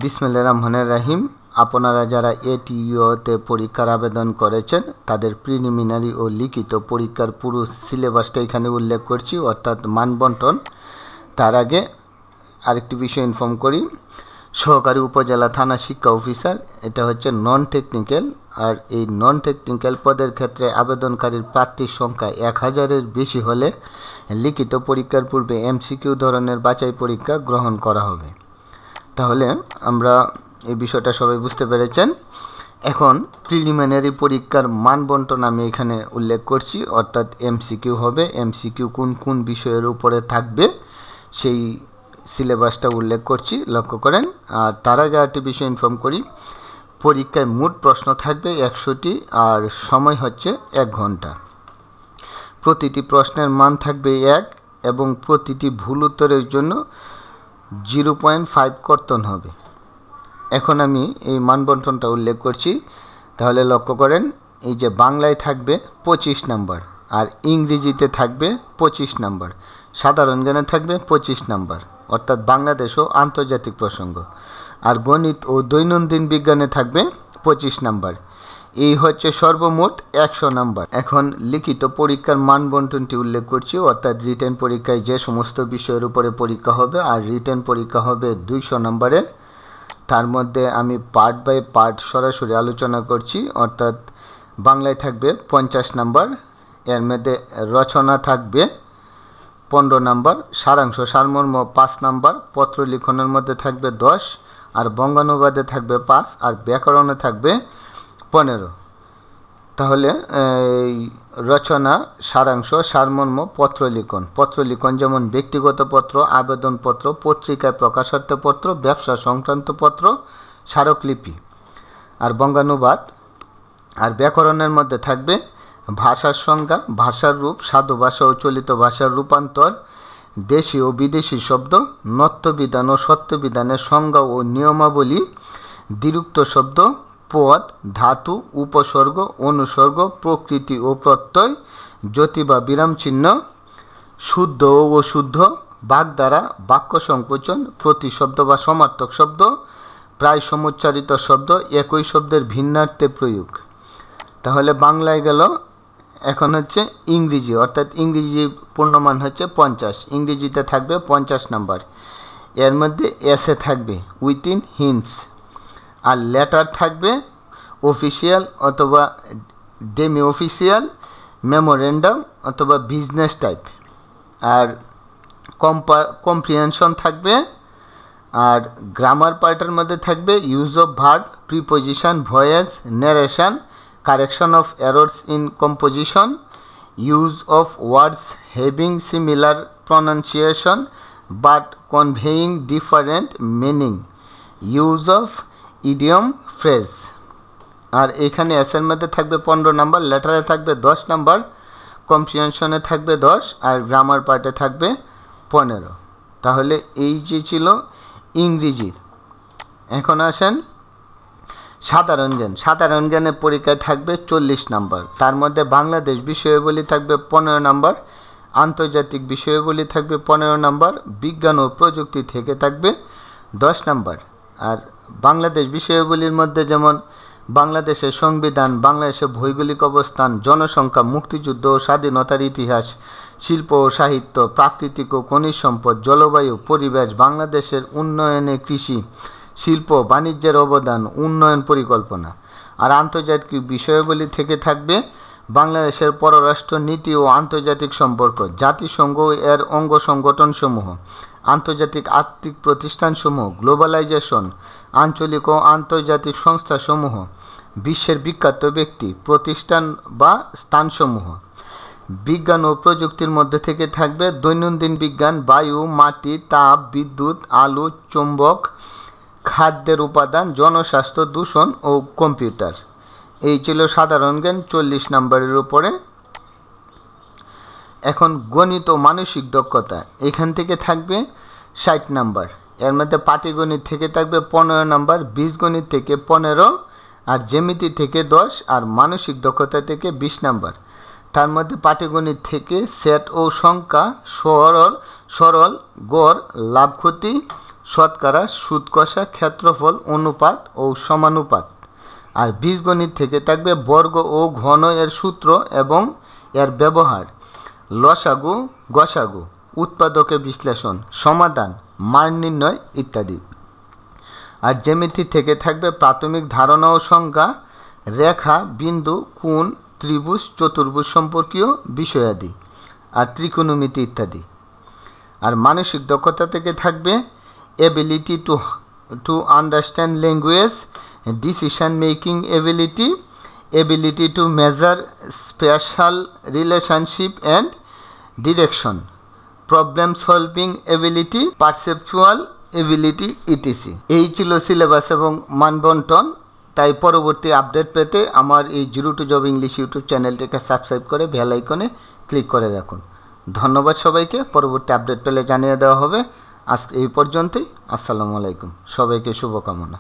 বিসমিল্লাহির রহমানির রহিম। আপনারা যারা এটিইউতে পরীক্ষার আবেদন করেছেন তাদের প্রিলিমিনারি ও লিখিত পরীক্ষার পুরো সিলেবাসটা এখানে উল্লেখ করছি, অর্থাৎ মানবন্টন। তার আগে আরেকটি বিষয় ইনফর্ম করি, সহকারী উপজেলা থানা শিক্ষা অফিসার এটা হচ্ছে নন টেকনিক্যাল, আর এই নন টেকনিক্যাল পদের ক্ষেত্রে আবেদনকারীর প্রার্থীর সংখ্যা 1000-এর বেশি হলে লিখিত পরীক্ষার পূর্বে এমসিকিউ ধরনের বাছাই পরীক্ষা গ্রহণ করা হবে। তাহলে আমরা এই বিষয়টা সবাই বুঝতে পেরেছেন। এখন প্রিলিমিনারি পরীক্ষার মানবন্টন আমি এখানে উল্লেখ করছি, অর্থাৎ এমসিকিউ হবে। এমসিকিউ কোন কোন বিষয়ের উপরে থাকবে সেই সিলেবাসটা উল্লেখ করছি, লক্ষ্য করেন। আর তার আগে একটি বিষয় ইনফর্ম করি, পরীক্ষায় মোট প্রশ্ন থাকবে 100টি আর সময় হচ্ছে 1 ঘন্টা। প্রতিটি প্রশ্নের মান থাকবে 1 এবং প্রতিটি ভুল উত্তরের জন্য 0.5 কর্তন হবে। এখন আমি এই মানবন্টনটা উল্লেখ করছি, তাহলে লক্ষ্য করেন, এই যে বাংলায় থাকবে 25 নাম্বার, আর ইংরেজিতে থাকবে 25 নাম্বার, সাধারণ জ্ঞানে থাকবে 25 নাম্বার, অর্থাৎ বাংলাদেশ ও আন্তর্জাতিক প্রসঙ্গ, আর গণিত ও দৈনন্দিন বিজ্ঞানে থাকবে 25 নাম্বার। এই হচ্ছে সর্বমোট 100 নাম্বার। এখন লিখিত পরীক্ষার মানবন্টনটি উল্লেখ করছি, অর্থাৎ রিটেন পরীক্ষায় যে সমস্ত বিষয়ের উপরে পরীক্ষা হবে, আর রিটেন পরীক্ষা হবে 200 নাম্বারের। তার মধ্যে আমি পার্ট বাই পার্ট সরাসরি আলোচনা করছি, অর্থাৎ বাংলায় থাকবে 50 নাম্বার, এর মধ্যে রচনা থাকবে 15 নাম্বার, সারাংশ সারমর্ম 5 নাম্বার, পত্র লিখনের মধ্যে থাকবে 10, আর বঙ্গানুবাদে থাকবে 5, আর ব্যাকরণে থাকবে 15। তাহলে এই রচনা, সারাংশ, সারমর্ম, পত্র লিখন যেমন ব্যক্তিগত পত্র, আবেদনপত্র, পত্রিকায় প্রকাশার্থ পত্র, ব্যবসা সংক্রান্ত পত্র, স্মারকলিপি, আর বঙ্গানুবাদ। আর ব্যাকরণের মধ্যে থাকবে ভাষার সংজ্ঞা, ভাষার রূপ, সাধু ভাষা ও চলিত ভাষার রূপান্তর, দেশি ও বিদেশি শব্দ, নত্যবিধান ও সত্যবিধানের সংজ্ঞা ও নিয়মাবলী, দ্বিরুক্ত শব্দ, পদ, ধাতু, উপসর্গ, অনুসর্গ, প্রকৃতি ও প্রত্যয়, জ্যোতি বা বিরাম চিহ্ন, শুদ্ধ ও অশুদ্ধ, বাগধারা, বাক্য সংকোচন, প্রতিশব্দ বা সমার্থক শব্দ, প্রায় সমুচ্চারিত শব্দ, একই শব্দের ভিন্নার্থে প্রয়োগ। তাহলে বাংলায় গেল। এখন হচ্ছে ইংরেজি, অর্থাৎ ইংরেজি পূর্ণমান হচ্ছে 50, ইংরেজিতে থাকবে 50 নাম্বার। এর মধ্যে এসে থাকবে উইথিন হিন্টস, আর লেটার থাকবে অফিসিয়াল অথবা ডেমি অফিসিয়াল, মেমোরেন্ডাম অথবা বিজনেস টাইপ, আর কম্প্রিহেনশন থাকবে। আর গ্রামার পার্টের মধ্যে থাকবে use of verb, preposition, voice, narration, correction of errors in composition, use of words having similar pronunciation but conveying different meaning, use of idiom, phrase. আর এখানে এসের মধ্যে থাকবে 15 নাম্বার, লেটারে থাকবে 10 নাম্বার, কম্প্রিহেনশনে থাকবে 10, আর গ্রামার পার্টে থাকবে 15। তাহলে এই যে ছিল ইংরেজি। এখন আসেন সাধারণ জ্ঞান। সাধারণ জ্ঞানের পরীক্ষায় থাকবে 40 নাম্বার, তার মধ্যে বাংলাদেশ বিষয়াবলী থাকবে 15 নাম্বার, আন্তর্জাতিক বিষয়াবলী থাকবে 15 নাম্বার, বিজ্ঞান ও প্রযুক্তি থেকে থাকবে 10 নাম্বার। আর বাংলাদেশ বিষয়াবলীর মধ্যে যেমন বাংলাদেশের সংবিধান, বাংলাদেশের ভৌগোলিক অবস্থান, জনসংখ্যা, মুক্তিযুদ্ধ ও স্বাধীনতার ইতিহাস, শিল্প ও সাহিত্য, প্রাকৃতিক ও খনিজ সম্পদ, জলবায়ু, পরিবেশ, বাংলাদেশের উন্নয়নে কৃষি, শিল্প, বাণিজ্যের অবদান, উন্নয়ন পরিকল্পনা। আর আন্তর্জাতিক বিষয়াবলী থেকে থাকবে বাংলাদেশের পররাষ্ট্র নীতি ও আন্তর্জাতিক সম্পর্ক, জাতিসংঘ এর অঙ্গ সংগঠনসমূহ, আন্তর্জাতিক আর্থিক প্রতিষ্ঠানসমূহ, গ্লোবালাইজেশন, আঞ্চলিক ও আন্তর্জাতিক সংস্থাসমূহ, বিশ্বের বিখ্যাত ব্যক্তি, প্রতিষ্ঠান বা স্থানসমূহ। বিজ্ঞান ও প্রযুক্তির মধ্যে থেকে থাকবে দৈনন্দিন বিজ্ঞান, বায়ু, মাটি, তাপ, বিদ্যুৎ, আলো, চুম্বক, খাদ্যের উপাদান, জনস্বাস্থ্য, দূষণ ও কম্পিউটার। এই ছিল সাধারণ জ্ঞান 40 নাম্বারের উপরে। এখন গণিত ও মানসিক দক্ষতা, এখান থেকে থাকবে 60 নাম্বার, এর মধ্যে পাটিগণিত থেকে থাকবে 15 নাম্বার, বীজগণিত থেকে 15, আর জ্যামিতি থেকে 10, আর মানসিক দক্ষতা থেকে 20 নাম্বার। তার মধ্যে পাটিগণিত থেকে সেট ও সংখ্যা, সরল, গড়, লাভ ক্ষতি, শতকরা, সুদ কষা, ক্ষেত্রফল, অনুপাত ও সমানুপাত। আর বীজগণিত থেকে থাকবে বর্গ ও ঘন এর সূত্র এবং এর ব্যবহার, লসাগু, গসাগু, উৎপাদকের বিশ্লেষণ, সমাধান, মান নির্ণয় ইত্যাদি। আর জ্যামিতি থেকে থাকবে প্রাথমিক ধারণা ও সংজ্ঞা, রেখা, বিন্দু, কোণ, ত্রিভুজ, চতুর্ভুজ সম্পর্কীয় বিষয়াদি, আর ত্রিকোণমিতি ইত্যাদি। আর মানসিক দক্ষতা থেকে থাকবে ability to understand language, decision making ability, ability to measure special relationship and direction, problem solving ability, perceptual ability etc. এই ছিল সিলেবাস এবং মানবন্টন। তাই পরবর্তী আপডেট পেতে আমার এই zero to job English YouTube চ্যানেলটিকে সাবস্ক্রাইব করে বেল আইকনে ক্লিক করে রাখুন। ধন্যবাদ সবাইকে। পরবর্তী আপডেট পেলে জানিয়ে দেওয়া হবে। আজকে এই পর্যন্তই। আসসালামু আলাইকুম। সবাইকে শুভকামনা।